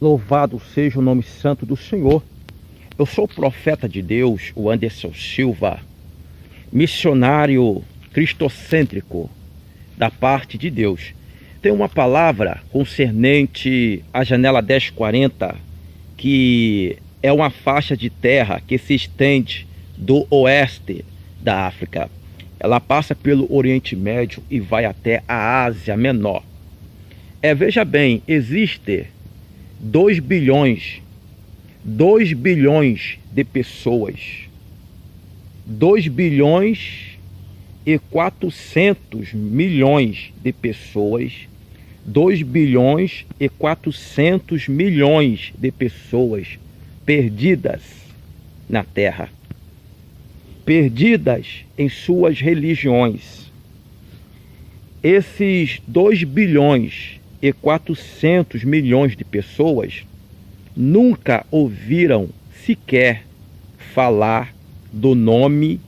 Louvado seja o nome santo do Senhor. Eu sou o profeta de Deus, o Anderson Silva, missionário cristocêntrico da parte de Deus. Tem uma palavra concernente à janela 1040, que é uma faixa de terra que se estende do oeste da África. Ela passa pelo Oriente Médio e vai até a Ásia Menor. Veja bem, existe 2 bilhões de pessoas, 2 bilhões e 400 milhões de pessoas, 2 bilhões e 400 milhões de pessoas perdidas na Terra, perdidas em suas religiões. Esses 2 bilhões e 400 milhões de pessoas nunca ouviram sequer falar do nome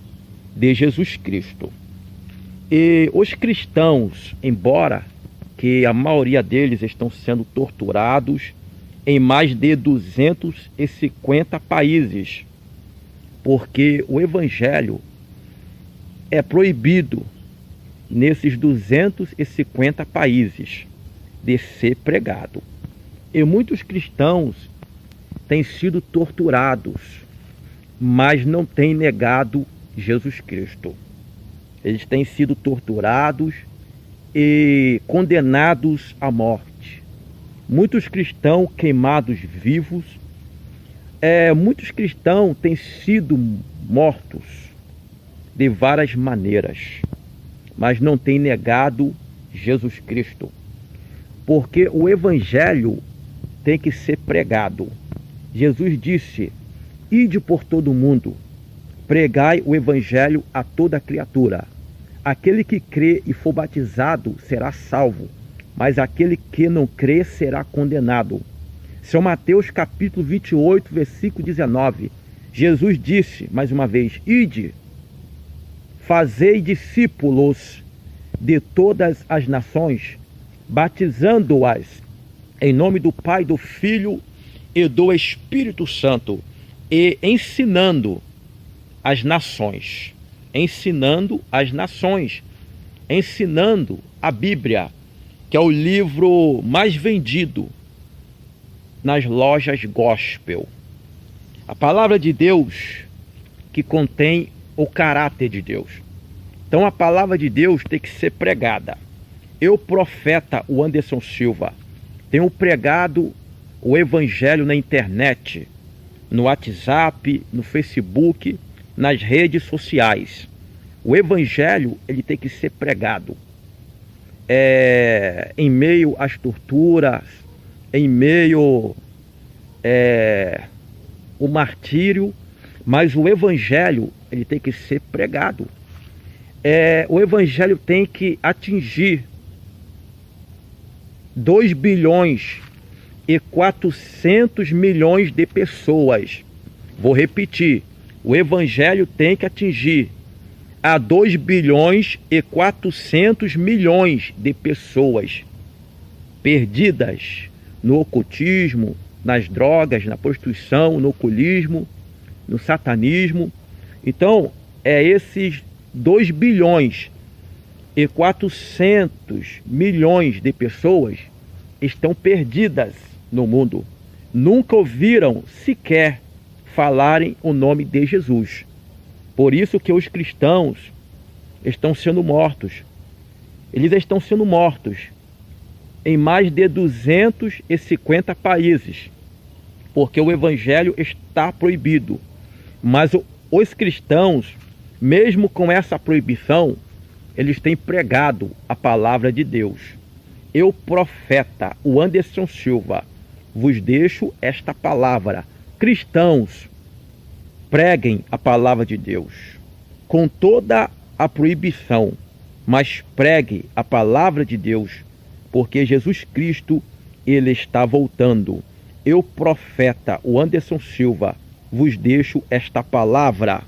de Jesus Cristo. E os cristãos, embora que a maioria deles estão sendo torturados em mais de 250 países, porque o evangelho é proibido nesses 250 países de ser pregado. E muitos cristãos têm sido torturados, mas não têm negado Jesus Cristo. Eles têm sido torturados e condenados à morte. Muitos cristãos queimados vivos. Muitos cristãos têm sido mortos de várias maneiras, mas não têm negado Jesus Cristo. Porque o evangelho tem que ser pregado. Jesus disse: ide por todo o mundo, pregai o evangelho a toda criatura. Aquele que crê e for batizado será salvo, mas aquele que não crê será condenado. São Mateus capítulo 28, versículo 19. Jesus disse, mais uma vez: ide, fazei discípulos de todas as nações, batizando-as em nome do Pai, do Filho e do Espírito Santo, e ensinando as nações, ensinando a Bíblia, que é o livro mais vendido nas lojas gospel. A palavra de Deus que contém o caráter de Deus. Então a palavra de Deus tem que ser pregada. Eu, profeta, o Anderson Silva, tenho pregado o evangelho na internet, no WhatsApp, no Facebook, nas redes sociais. O evangelho, ele tem que ser pregado. Em meio às torturas, em meio ao martírio, mas o evangelho, ele tem que ser pregado. O evangelho tem que atingir 2 bilhões e 400 milhões de pessoas. Vou repetir, o evangelho tem que atingir a 2 bilhões e 400 milhões de pessoas perdidas no ocultismo, nas drogas, na prostituição, no ocultismo, no satanismo. Então, esses 2 bilhões e 400 milhões de pessoas estão perdidas no mundo. Nunca ouviram sequer falarem o nome de Jesus. Por isso que os cristãos estão sendo mortos. Eles estão sendo mortos em mais de 250 países, porque o evangelho está proibido. Mas os cristãos, mesmo com essa proibição, eles têm pregado a palavra de Deus. Eu, profeta, o Anderson Silva, vos deixo esta palavra. Cristãos, preguem a palavra de Deus com toda a proibição, mas pregue a palavra de Deus, porque Jesus Cristo, ele está voltando. Eu, profeta, o Anderson Silva, vos deixo esta palavra.